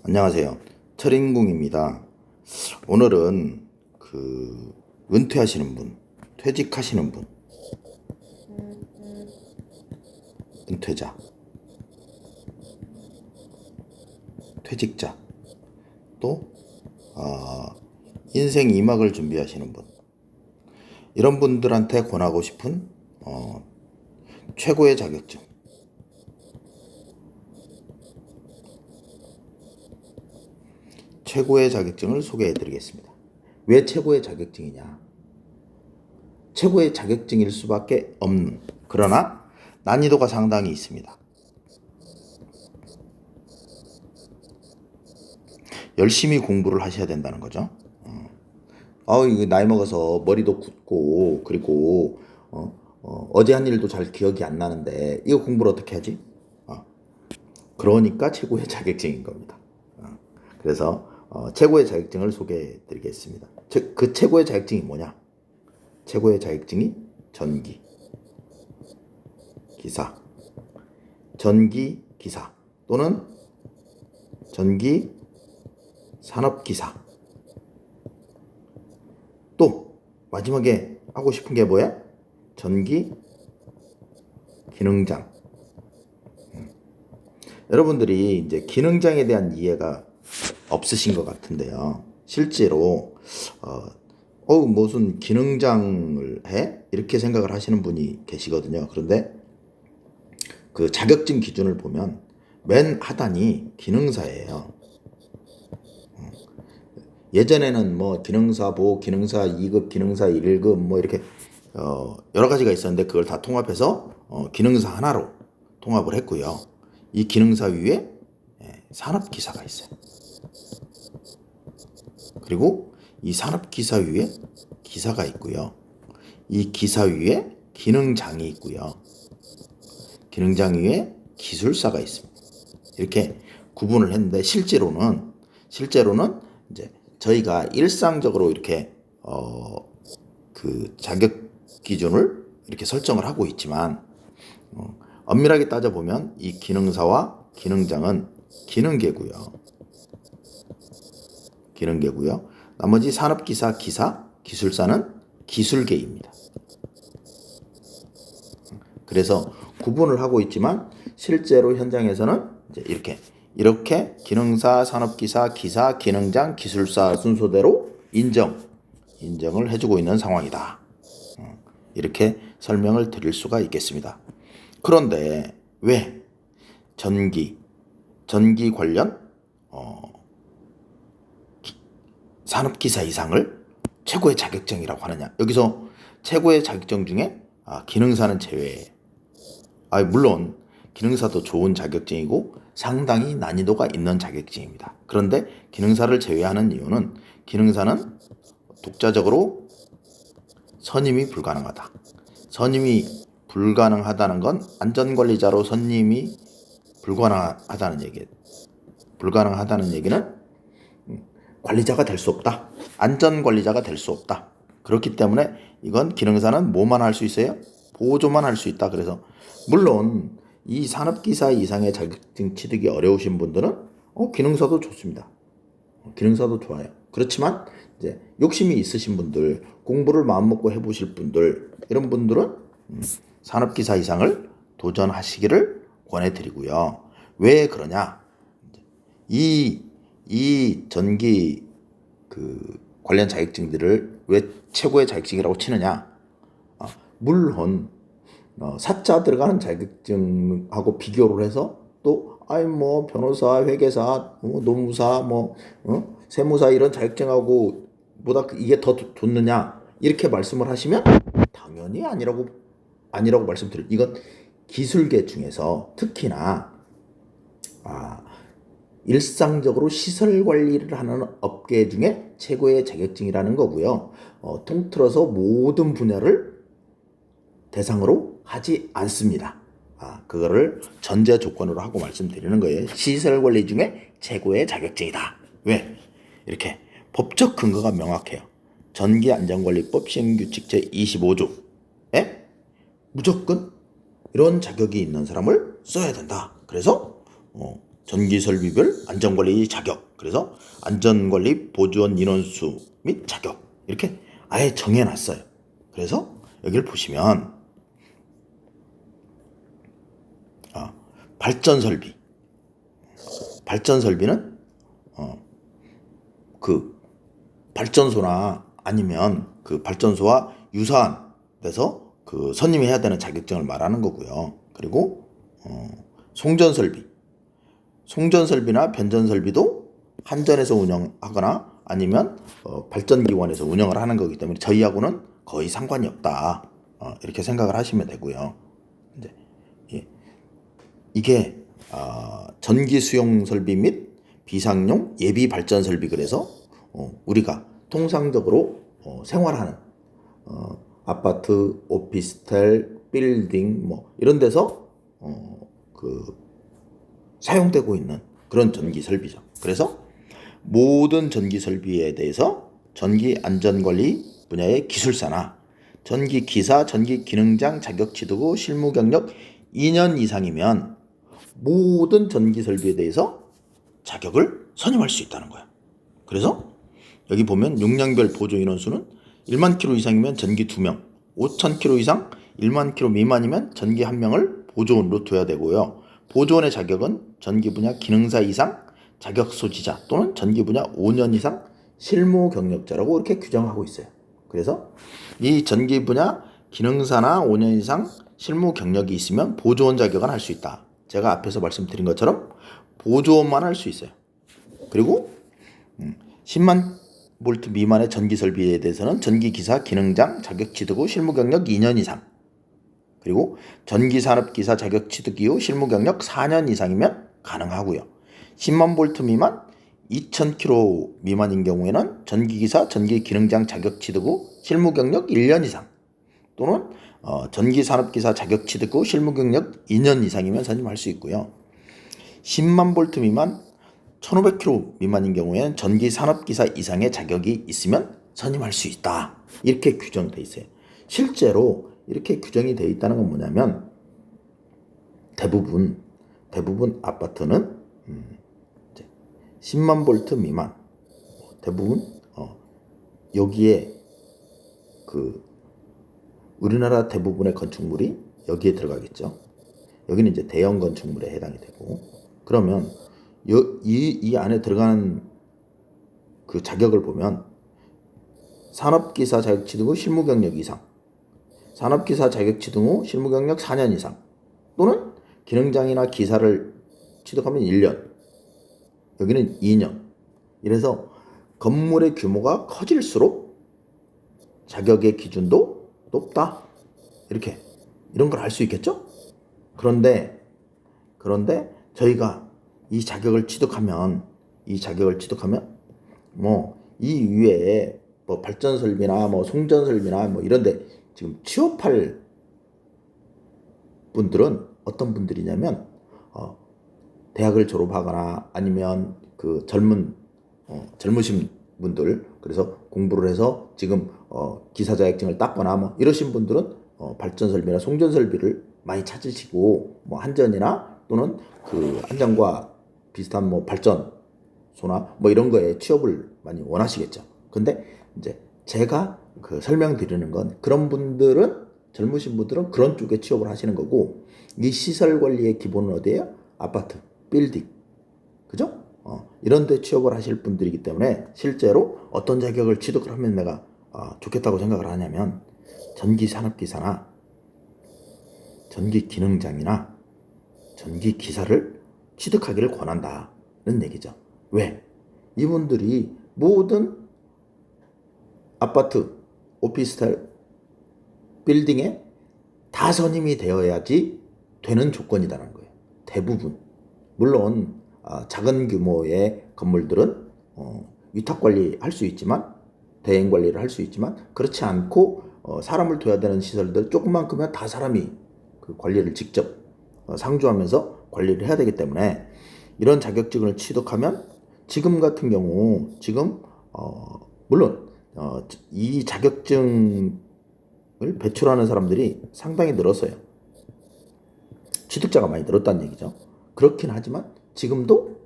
안녕하세요. 철인궁입니다. 오늘은 은퇴하시는 분, 퇴직하시는 분, 은퇴자, 퇴직자, 또 인생 2막을 준비하시는 분, 이런 분들한테 권하고 싶은 최고의 자격증, 최고의 자격증을 소개해 드리겠습니다. 왜 최고의 자격증이냐? 최고의 자격증일 수밖에 없는, 그러나 난이도가 상당히 있습니다. 열심히 공부를 하셔야 된다는 거죠. 이거 나이 먹어서 머리도 굳고, 그리고 어제 한 일도 잘 기억이 안 나는데 이거 공부를 어떻게 하지? 그러니까 최고의 자격증인 겁니다. 그래서 최고의 자격증을 소개해 드리겠습니다. 그 최고의 자격증이 뭐냐? 최고의 자격증이 전기 기사, 전기 기사 또는 전기 산업 기사. 또 마지막에 하고 싶은 게 뭐야? 전기 기능장. 여러분들이 이제 기능장에 대한 이해가 없으신 것 같은데요. 실제로 무슨 기능장을 해? 이렇게 생각을 하시는 분이 계시거든요. 그런데 그 자격증 기준을 보면 맨 하단이 기능사예요. 예전에는 뭐 기능사 보, 기능사 2급, 기능사 1급 뭐 이렇게 여러 가지가 있었는데 그걸 다 통합해서 기능사 하나로 통합을 했고요. 이 기능사 위에 산업기사가 있어요. 그리고 이 산업기사 위에 기사가 있고요. 이 기사 위에 기능장이 있고요. 기능장 위에 기술사가 있습니다. 이렇게 구분을 했는데 실제로는 이제 저희가 일상적으로 이렇게 그 자격 기준을 이렇게 설정을 하고 있지만 엄밀하게 따져보면 이 기능사와 기능장은 기능계고요. 나머지 산업기사, 기사, 기술사는 기술계입니다. 그래서 구분을 하고 있지만 실제로 현장에서는 이제 이렇게 기능사, 산업기사, 기사, 기능장, 기술사 순서대로 인정을 해주고 있는 상황이다. 이렇게 설명을 드릴 수가 있겠습니다. 그런데 왜 전기 관련 산업기사 이상을 최고의 자격증이라고 하느냐? 여기서 최고의 자격증 중에 기능사는 제외예요. 물론 기능사도 좋은 자격증이고 상당히 난이도가 있는 자격증입니다. 그런데 기능사를 제외하는 이유는 기능사는 독자적으로 선임이 불가능하다. 선임이 불가능하다는 건 안전관리자로 선임이 불가능하다는 얘기는 관리자가 될 수 없다. 안전관리자가 될 수 없다. 그렇기 때문에 이건 기능사는 뭐만 할 수 있어요? 보조만 할 수 있다. 그래서 물론 이 산업기사 이상의 자격증 취득이 어려우신 분들은 기능사도 좋습니다. 기능사도 좋아요. 그렇지만 이제 욕심이 있으신 분들, 공부를 마음먹고 해보실 분들, 이런 분들은 산업기사 이상을 도전하시기를 권해드리고요. 왜 그러냐? 이 전기 관련 자격증들을 왜 최고의 자격증이라고 치느냐? 물론 사자 들어가는 자격증하고 비교를 해서 또 변호사, 회계사, 노무사, 세무사 이런 자격증하고 보다 이게 더 좋느냐 이렇게 말씀을 하시면 당연히 아니라고 말씀드려요. 이건 기술계 중에서 특히나 일상적으로 시설 관리를 하는 업계 중에 최고의 자격증이라는 거고요. 통틀어서 모든 분야를 대상으로 하지 않습니다. 그거를 전제 조건으로 하고 말씀드리는 거예요. 시설 관리 중에 최고의 자격증이다. 왜? 이렇게 법적 근거가 명확해요. 전기안전관리법 시행규칙 제25조에 무조건 이런 자격이 있는 사람을 써야 된다. 그래서 전기설비별 안전관리 자격, 그래서 안전관리 보조원 인원수 및 자격 이렇게 아예 정해놨어요. 그래서 여기를 보시면 발전설비는 그 발전소나 아니면 그 발전소와 유사한 데서 그 선임해야 되는 자격증을 말하는 거고요. 그리고 송전설비나 변전설비도 한전에서 운영하거나 아니면 발전기관에서 운영을 하는 거기 때문에 저희하고는 거의 상관이 없다. 이렇게 생각을 하시면 되고요. 이게 전기 수용 설비 및 비상용 예비 발전 설비, 그래서 우리가 통상적으로 생활하는 아파트, 오피스텔, 빌딩 뭐 이런 데서 사용되고 있는 그런 전기 설비죠. 그래서 모든 전기 설비에 대해서 전기 안전관리 분야의 기술사나 전기 기사, 전기 기능장 자격 취득 실무 경력 2년 이상이면 모든 전기 설비에 대해서 자격을 선임할 수 있다는 거야. 그래서 여기 보면 용량별 보조 인원수는 1만 킬로 이상이면 전기 2명, 5천 킬로 이상 1만 킬로 미만이면 전기 1명을 보조원으로 둬야 되고요. 보조원의 자격은 전기 분야 기능사 이상 자격 소지자 또는 전기 분야 5년 이상 실무 경력자라고 이렇게 규정하고 있어요. 그래서 이 전기 분야 기능사나 5년 이상 실무 경력이 있으면 보조원 자격은 할 수 있다. 제가 앞에서 말씀드린 것처럼 보조원만 할 수 있어요. 그리고 10만 볼트 미만의 전기 설비에 대해서는 전기기사 기능장 자격 취득 후 실무 경력 2년 이상, 그리고 전기산업기사 자격 취득 이후 실무 경력 4년 이상이면 가능하고요. 10만 볼트 미만 2,000km 미만인 경우에는 전기기사 전기기능장 자격 취득 후 실무 경력 1년 이상 또는 전기산업기사 자격 취득 후 실무 경력 2년 이상이면 선임할 수 있고요. 10만 볼트 미만 1,500km 미만인 경우에는 전기산업기사 이상의 자격이 있으면 선임할 수 있다. 이렇게 규정되어 있어요. 실제로 이렇게 규정이 되어 있다는 건 뭐냐면 대부분 아파트는 10만 볼트 미만, 대부분 여기에 우리나라 대부분의 건축물이 여기에 들어가겠죠. 여기는 이제 대형 건축물에 해당이 되고, 그러면 이 안에 들어가는 그 자격을 보면 산업기사 자격 취득 후 실무 경력 이상, 산업기사 자격 취득 후 실무 경력 4년 이상, 또는 기능장이나 기사를 취득하면 1년, 여기는 2년. 이래서 건물의 규모가 커질수록 자격의 기준도 높다. 이런 걸 알 수 있겠죠? 그런데 저희가 이 자격을 취득하면 이 위에 뭐 발전 설비나 뭐 송전 설비나 뭐 이런데 지금 취업할 분들은 어떤 분들이냐면 대학을 졸업하거나 아니면 그 젊으신 분들, 그래서 공부를 해서 지금 기사 자격증을 땄거나 뭐 이러신 분들은 발전 설비나 송전 설비를 많이 찾으시고, 뭐 한전이나 또는 그 한전과 비슷한 뭐 발전소나 뭐 이런 거에 취업을 많이 원하시겠죠. 근데 이제 제가 설명드리는 건 그런 분들은, 젊으신 분들은 그런 쪽에 취업을 하시는 거고, 이 시설 관리의 기본은 어디예요? 아파트, 빌딩, 그죠? 이런 데 취업을 하실 분들이기 때문에 실제로 어떤 자격을 취득을 하면 내가 좋겠다고 생각을 하냐면 전기산업기사나 전기기능장이나 전기기사를 취득하기를 권한다는 얘기죠. 왜? 이분들이 모든 아파트, 오피스텔, 빌딩에 다 선임이 되어야지 되는 조건이라는 거예요. 대부분. 물론 작은 규모의 건물들은 위탁관리 할 수 있지만, 대행관리를 할 수 있지만, 그렇지 않고 사람을 둬야 되는 시설들 조금만 크면 다 사람이 그 관리를 직접 상주하면서 관리를 해야 되기 때문에 이런 자격증을 취득하면 지금 같은 경우 물론 이 자격증을 배출하는 사람들이 상당히 늘었어요. 취득자가 많이 늘었다는 얘기죠. 그렇긴 하지만 지금도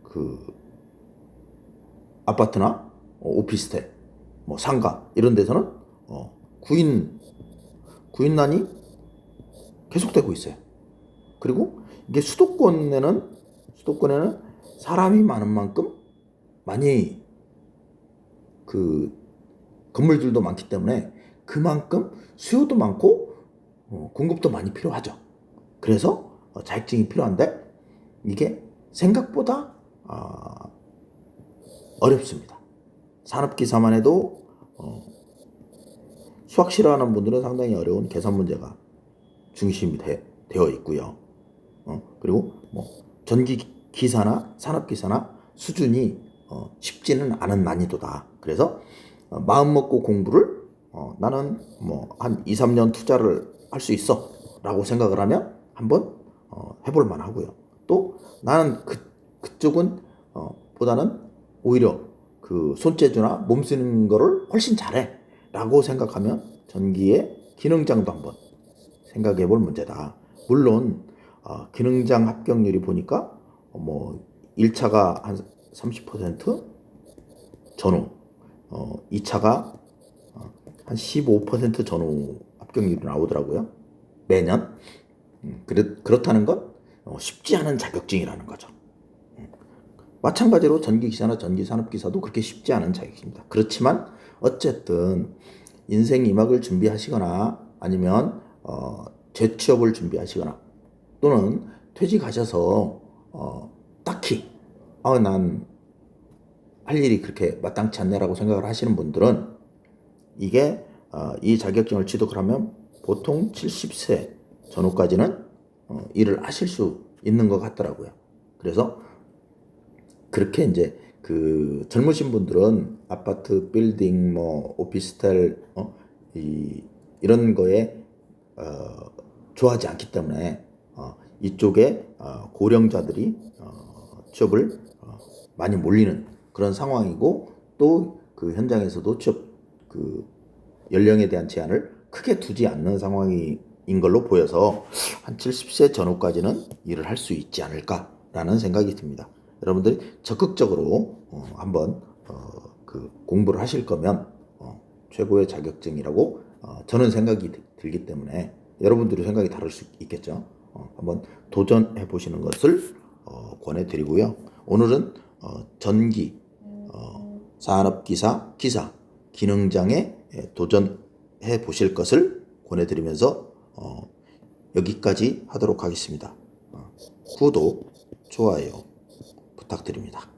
그 아파트나 오피스텔, 뭐 상가 이런 데서는 구인난이 계속되고 있어요. 그리고 이게 수도권에는 사람이 많은 만큼 많이 그 건물들도 많기 때문에 그만큼 수요도 많고 공급도 많이 필요하죠. 그래서 자격증이 필요한데 이게 생각보다 어렵습니다. 산업기사만 해도 수학 싫어하는 분들은 상당히 어려운 계산 문제가 중심이 되어 있고요. 그리고 뭐 전기기사나 산업기사나 수준이 쉽지는 않은 난이도다. 그래서 마음 먹고 공부를 나는 뭐 한 2, 3년 투자를 할 수 있어 라고 생각을 하면 한번 해볼 만하고요. 또 나는 그쪽은 보다는 오히려 그 손재주나 몸 쓰는 거를 훨씬 잘해 라고 생각하면 전기의 기능장도 한번 생각해 볼 문제다. 물론 기능장 합격률이 보니까 뭐 1차가 한 30% 전후, 2차가 한 15% 전후 합격률이 나오더라고요. 매년. 그렇다는 건 쉽지 않은 자격증이라는 거죠. 마찬가지로 전기기사나 전기산업기사도 그렇게 쉽지 않은 자격입니다. 그렇지만 어쨌든 인생 2막을 준비하시거나 아니면 재취업을 준비하시거나 또는 퇴직하셔서 딱히 난 할 일이 그렇게 마땅치 않네라고 생각을 하시는 분들은 이게 이 자격증을 취득을 하면 보통 70세 전후까지는 일을 하실 수 있는 것 같더라고요. 그래서 그렇게 이제 그 젊으신 분들은 아파트, 빌딩, 뭐 오피스텔 이런 거에 좋아하지 않기 때문에 이쪽에 고령자들이 취업을 많이 몰리는 그런 상황이고 또 그 현장에서도 취업 그 연령에 대한 제한을 크게 두지 않는 상황인 걸로 보여서 한 70세 전후까지는 일을 할 수 있지 않을까라는 생각이 듭니다. 여러분들이 적극적으로 한번 그 공부를 하실 거면 최고의 자격증이라고 저는 생각이 들기 때문에 여러분들의 생각이 다를 수 있겠죠. 한번 도전해 보시는 것을 권해드리고요. 오늘은 전기, 산업기사, 기사, 기능장에 도전해 보실 것을 권해드리면서 여기까지 하도록 하겠습니다. 구독, 좋아요 부탁드립니다.